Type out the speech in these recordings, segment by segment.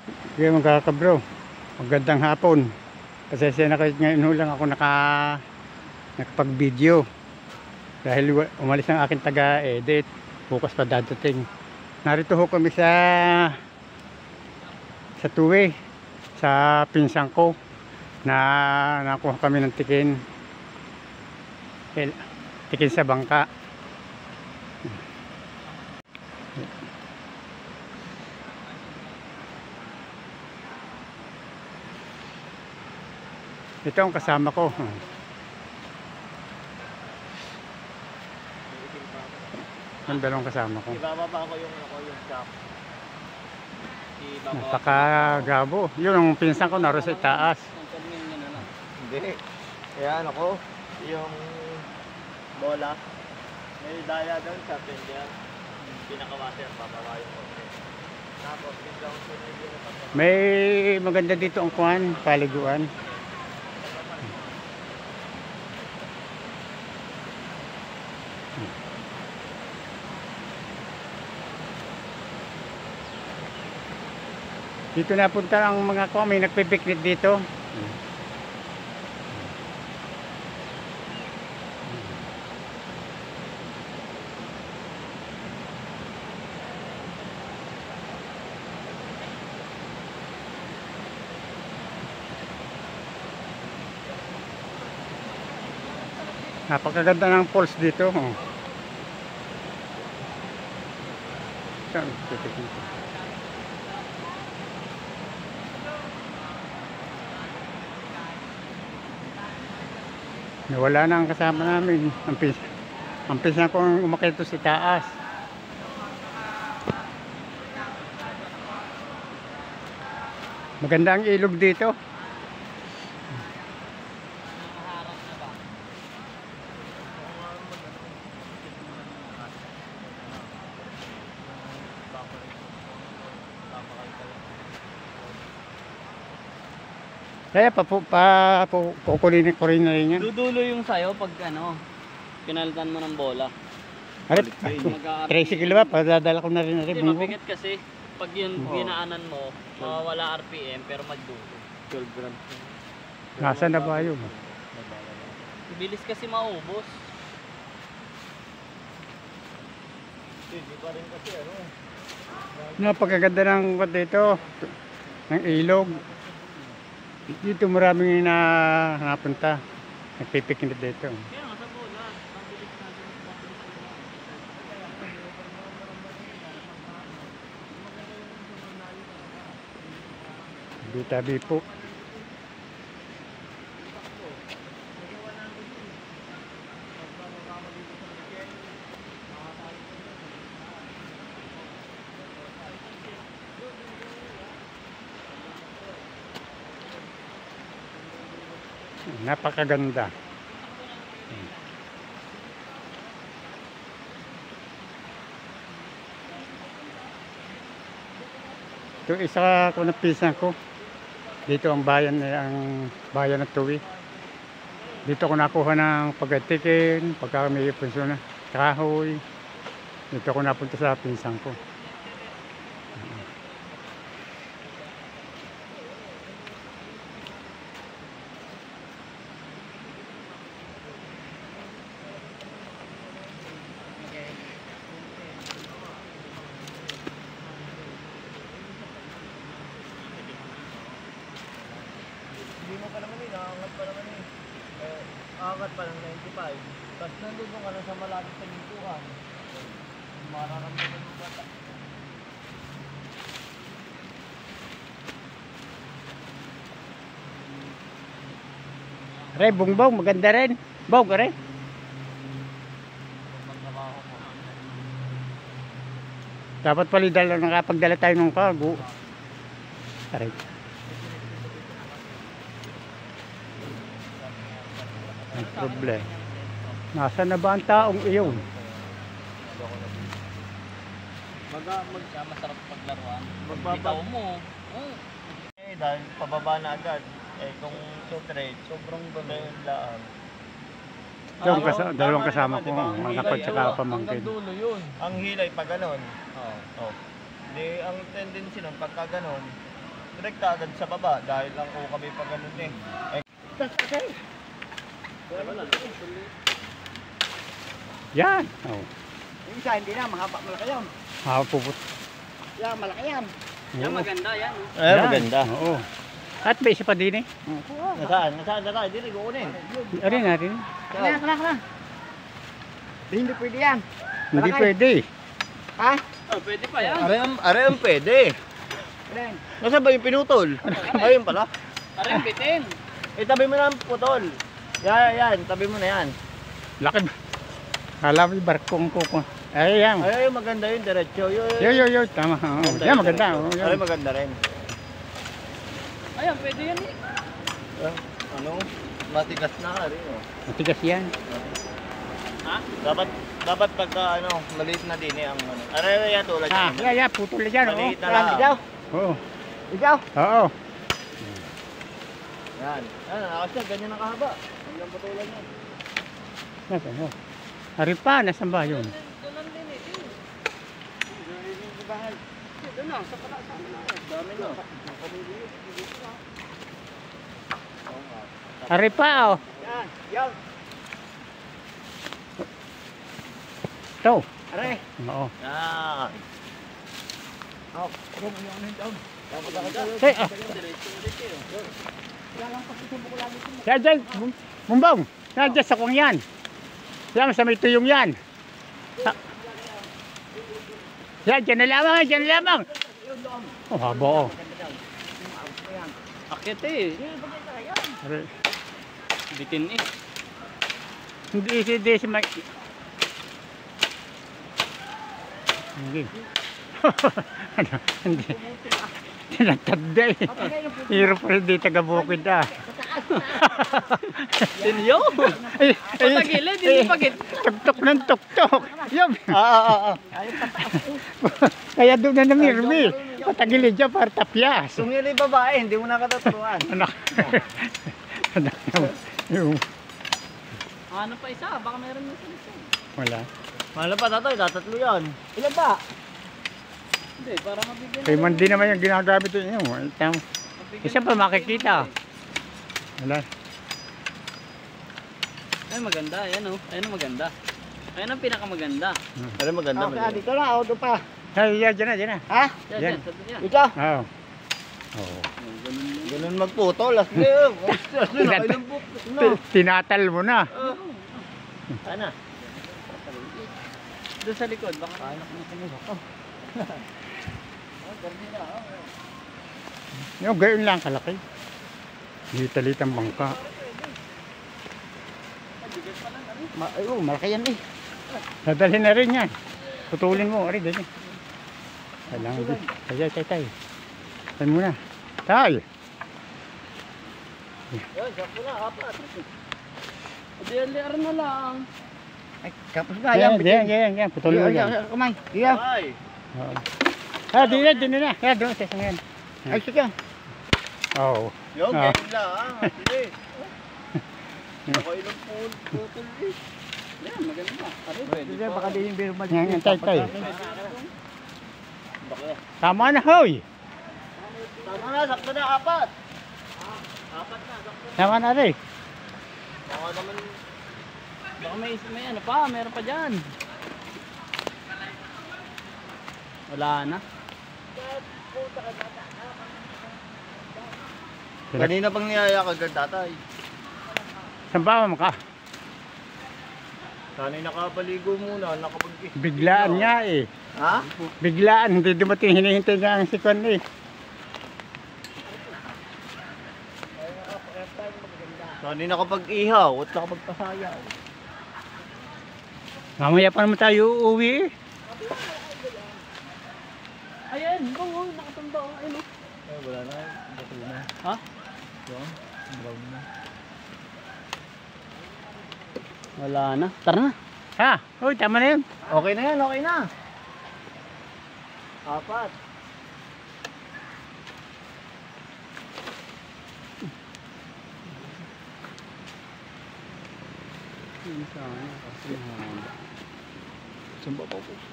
Okay mga kabro, magandang hapon. Pasensya na kayo, ngayon ho lang ako nakapag-video dahil umalis ang aking taga-edit. Bukas pa dadating. Narito ho kami sa Tuwi, sa pinsang ko na nakuha kami ng tikin sa bangka. Ito ang kasama ko. Ang dalawang kasama ko. Ibababa ko yung shop. Napakagabo. Yun ang pinsan ko naroon sa itaas. Hindi. Kaya ano ko, yung bola, may daya doon sa tender. Pinakamaster, bababa yung okay. Tapos, yung down to yung May maganda dito ang kuhan, paliguan. Dito napunta ang mga kuha, may nagpipiknik dito. Napakaganda ng falls dito. Saan? Wala na ang kasama namin. Ang pinsan ko ang umakyat sa taas. Maganda ang ilog dito. Kaya kukulinin ko rin na rin yan. Dudulo yung sayo pag ano, pinalitan mo ng bola. Arip, 30 kilo ba? Padadala ko na rin na rin. Hindi, mabigat kasi. Pag yun ginaanan mo, mawawala RPM pero magdulo. 12 grams. Nasa na ba yun? Bilis kasi maubos. Hindi pa rin kasi ano. Napakaganda ng dito. Ng ilog. Dito maraming napunta. Nagpipiknik dito. Kaya nga sa bola, mabilis na Tabi po. Napakaganda. Ito isa ko na pinsan ko. Dito ang bayan ng Tuwi. Dito ko nakuha ng pagkatikin, pagka may punso na kahoy. Dito ko napunta sa pinsan ko. Hindi mo pa naman nakaangat pa naman aangat pa ng 95. Tapos nandun ka na sa malapit sa gintuan. Mararamdaman mo ba? Re, bungbong, maganda rin. Bong, re. Dapat pala nakapagdala tayo ng cargo. Aray. Ang problema. Nasaan na ba ang taong iyon? masarap paglaruan. Magbaba- Bitaw mo. Dahil pababa na agad. Kung straight, sobrang ganda yung laan. Dalawang kasama ko, anak ko tsaka pamangkin. Hanggang dulo yun. Ang hilay pa ganon. Oo. Oh. Di, ang tendency nun, pagka ganon, direkta agad sa baba dahil lang o kami pa ganun eh. Yan. Oh. Yung isa, hindi na, mahaba malaki yun. Puput. Yan, malaki yan. Yan maganda yan. Oh. Ay, maganda. Oo. At may isa pa din eh. Nasaan? Nasaan na tayo? Dili, kukunin. Arin natin. Kana. Hindi pwede yan. Hindi Malaki. pwede. Ha? Oh, pwede pa yan. Are ang pwede. Ren. Nasaan ba yung pinutol? Ayun pala. Aray, bitin. Tabi mo na ang putol. Yan, tabi mo na yan. Laki ba? Kala mo yung barkong kuko. Ay, yan. Ay, maganda yun, diretso. Yo. Tama. Oo. Yan, maganda. Oo, Ay, yan. maganda rin. Ayan, pwede yan eh. Ano? Matigas na ka rin, oh. Matigas yan. Ha? Dapat pagka, maliit na din eh, ang ano. Aray, yan, tulad yan. Yeah, putol na dyan. Oo. Maliit na lang. Ikaw. Oo. Ikaw. Oo. Yan. Akas yan, ganyan ang kahaba. Hanggang putulan yan. Nasaan mo? Ari pa, nasan ba yun? Doon din eh. Doon na, sa pala, sa na. Dami na. Ari pa, oh. Yan. Ito. Are. Oo. Yan. Oh, ren, yung ano doon. Hey, ah. Yan dyan. Bumbong. Yan dyan sa kuwang yan. Yan sa may tuyong yan. Yan, dyan na lamang. Oh, habo. Akit eh. Ari. Bitin eh. Hindi si may... Hindi. Hindi. Tinatanda eh. Hirap pa rin di taga-bukid ah. Tinyo. Patagilid, hindi pagit. Tuktok ng tuktok. Yun. Ah. Kaya doon na namirmi. Patagilid dyan para tapyas. Kung yun yung babae, hindi mo nakataturuan. Anak. Anak naman. Yung... Ano pa isa? Baka meron yung isa. Wala. Mahal pa tatay, tatatlo yan. Ilan ba? Hindi, para mabigyan. Kay Mandi naman yung ginagamit yun. Isa pa makikita. Wala. Ay, maganda. Ayan oh. Ayan ang maganda. Ayan ang pinakamaganda. Ano maganda mo Dito na, o doon pa. Ay, dyan na. Ha? Yan, Yan. yan. Sabi niya. Ikaw. Oo. Oo. Ganun magputol. Asli, nakailang bukas na. Tinatal mo na. Sana. Doon sa likod. Baka anak mo sa Yung gayon lang kalaki. Litalitang bangka. Malaki yan eh. Dadalhin na rin yan. Putulin mo. Ari, dali. Kailangan din. Tay. Tay muna. Tay. Yan, sakto na, apat. DLR na lang. Ay, kapos nga yan. Yan. Putulin mo yan. Kamay. Iya. Ay. Oo. Ah, di na. Kaya doon sa ngayon. Ay, sige. Oo. Yung, Ah. ganun lang. Asli. Nakailang putol eh. Yan, maganda. Aray, pwede Sige, pa. baka di yung biro mali. Yan, tay. Tama na, hoy. Tama na, sakto na, apat. Apat na, sakto. Tama na rin. Baka naman, Baka may ano pa, meron pa dyan. Wala na. kanina pang niyaya kagad tatay. Saan ba mo ka? Sana'y nakapaligo muna, nakapag... Biglaan nga eh. Ha? Biglaan, hindi dumating, hinihintay nga ang sikon eh. Sana'y nakapag-ihaw at nakapagpasayaw. Mamaya pa naman tayo uuwi eh. Ayan, oh, nakatumba. Ayun oh. Ay, wala na. Bato na. Ha? Yan, brown na. Wala na. Tara na. Ha? Uy, tama na yun. Okay na yan, okay na. Apat.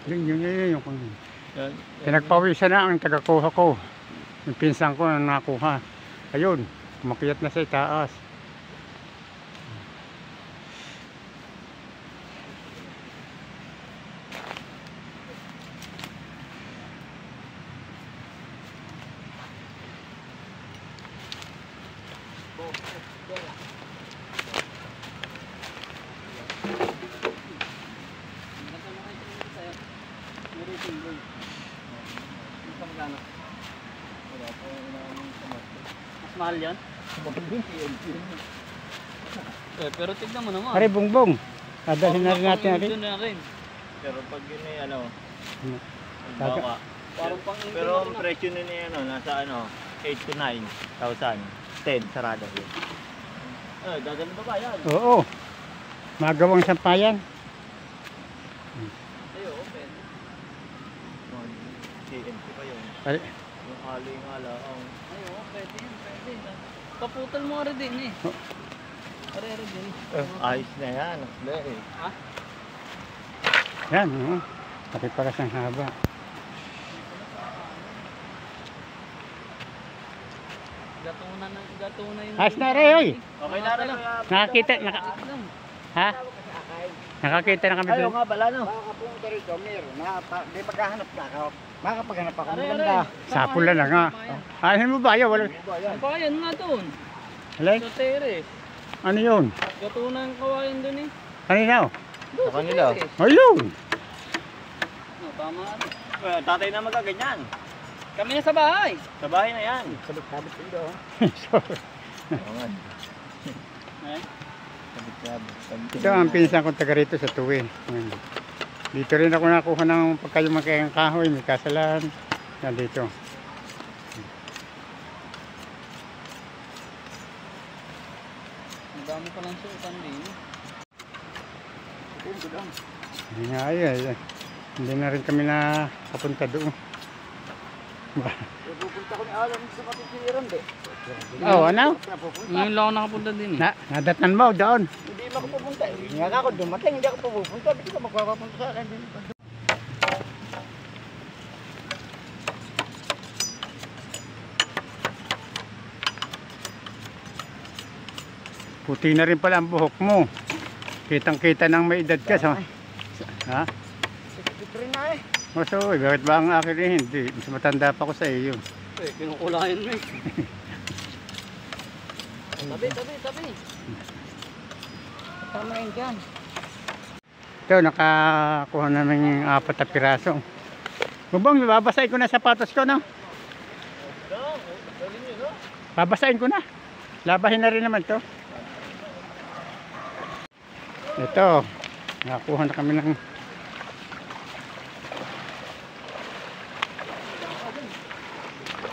Yun. Yan. Pinagpawisan na ang tagakuha ko. Yung pinsan ko na nakuha. Ayun, umakyat na sa itaas. Mas mahal yan? Pero tignan mo naman. Pare, bungbong. Dadalhin na rin natin natin. Doon na rin. Pero pag yun ay ano, Taga- baka. Parang pang Pero ang presyo nun ay ano, nasa ano, 8 to 9,000. 10 sarado yun. Dadalhin ba ba yan? Oo. Magawang sampayan. Ay, oo, pwede. TNT pa yun. Pare, Yung aling-ala. Ay, oo, pwede yun, pwede. Paputal mo rin din eh. Oh. Pare-re din. Ayos na yan. Hindi eh. Ha? yan, oo. Pati para sa haba. Gatunan yung... Ayos na rin, oy. Okay na rin. Nakakita, ha? Nakakita na kami Ayaw doon. nga pala no. Makapunta rito, meron na. Di maghahanap na ako. Makapaghanap ako. Are, Maganda. Sapula na nga. Ano mo ba? Ayaw, wala. Ang kawayan nga doon. Alay, Sa teres. ano yun? Gatunan ang kawayan doon eh. Kanina, oh. Sa kanila. Ayun. No, tama. Tatay na magaganyan. Kami na sa bahay. Sa bahay na yan. Sabit-sabit ko doon. Oo nga. Eh? Sabit-sabit. Ito ang pinsan kong taga rito sa Tuwi. Ayan. Dito rin ako nakuha ng pagkayumakayang kahoy. May kasalan. Yan dito. Ang dami pa lang suotan din. Hindi nga ay. Hindi na rin kami nakapunta doon. Pupunta ko ni Alan sa matitiran de. Oh, ano? Ngayon lang ako nakapunta din eh. Nadatan mo doon. Hindi mo ako pupunta. Hindi nga ako dumating. Hindi ako pupunta. Hindi ka magpapapunta sa akin. Puti na rin pala ang buhok mo. Kitang-kita ng may edad ka. Ha? Ito rin na eh. O so, bakit ba ang akin rin? Hindi. Mas matanda pa ko sa iyo. Eh, kinukulayan mo eh. Tabi. Tama yun dyan. Ito, nakakuha namin yung 4 na piraso. Bubong, babasahin ko na sapatos ko, no? Babasahin ko na. Labahin na rin naman to. Ito, nakakuha na kami ng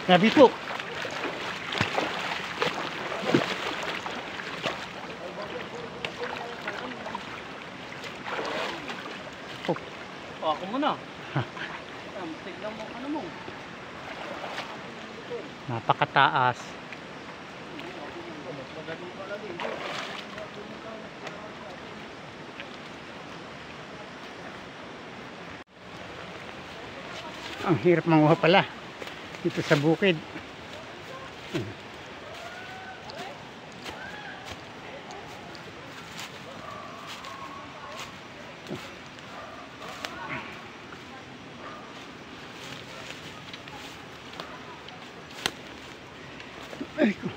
Sabi po. Ako muna. Tignan mo ano mo. Napakataas. Ang hirap manguha pala dito sa bukid. Ay, ko.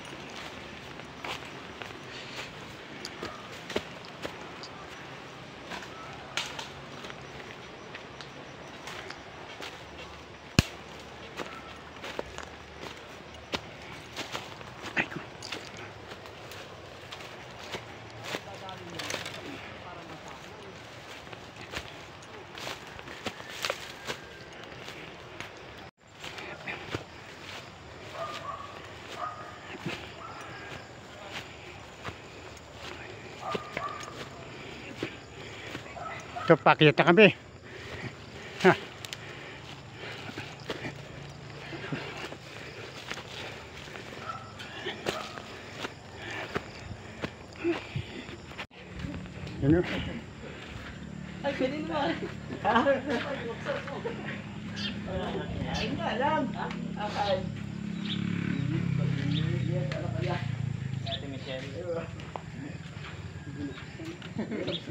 Ito, pakita kami. Ha. Yun o. Ay, pwede naman. Hindi alam.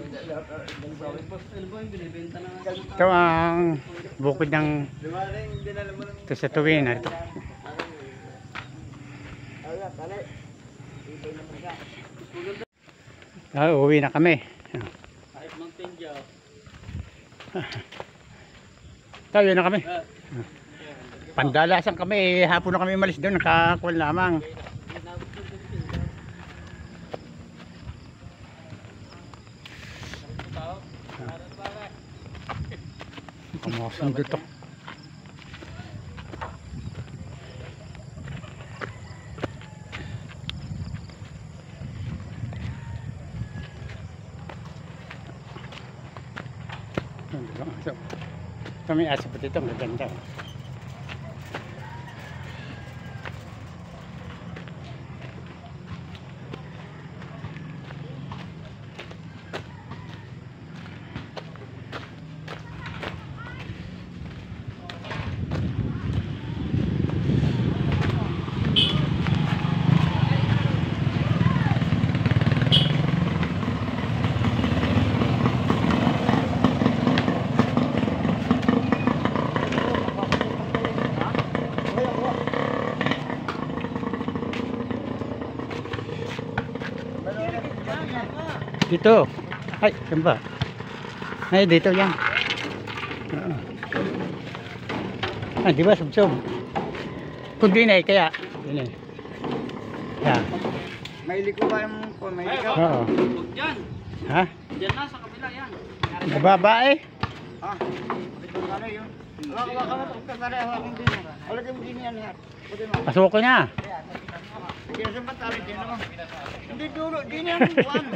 Ano ba yung binibenta na? Ito ang bukid ng Dumating, dinala mo ng... ito sa tuwi na ito. Uwi na kami. Kahit Mountain Dew. Tayo na kami. Pandalasan kami, hapon na kami malis doon, nakakuha lamang. Kamukhang dito. Ito may aso pa dito, maganda. Dito. Ay, saan ba? Ay, dito yan. Ah, di ba subsob? Kung di na kaya. Di na yan. May liko ba yung may liko? Oo. Huwag dyan. Ha? Dyan na sa kabila yan. Nababa eh. Ah, ito na rin yun. Wala ka na ito na rin. Wala kang din yan. Pwede mo. Pasukin na. Kaya sa matali din naman. Hindi dulo, di niya ang buwan.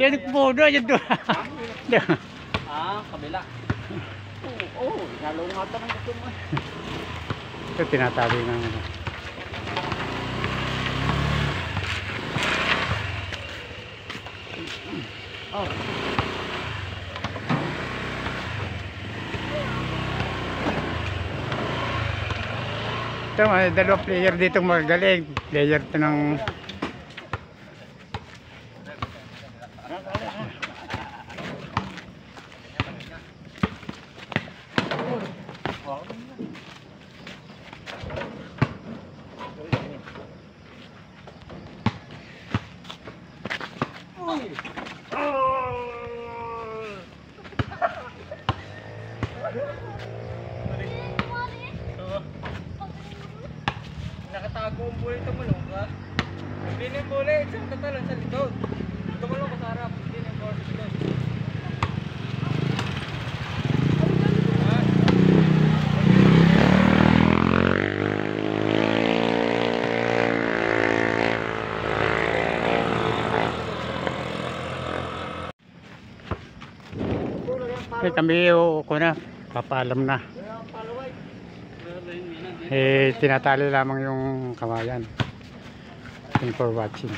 Yan nagpuno. Yan doon. Kabila. Oo, lalo nga ito ng gusto mo. Ito tinatali ng ano. Oh. Ito, may dalawang player dito magagaling. Player ito ng... Nakatago ang bulay tumulong ka. Hindi na yung bulay, isang tatalan sa likod. Tumulong ko sa harap, hindi na yung bulay sa likod. Kami ko na, papaalam na. Tinatali lamang yung kawayan. Thank you for watching.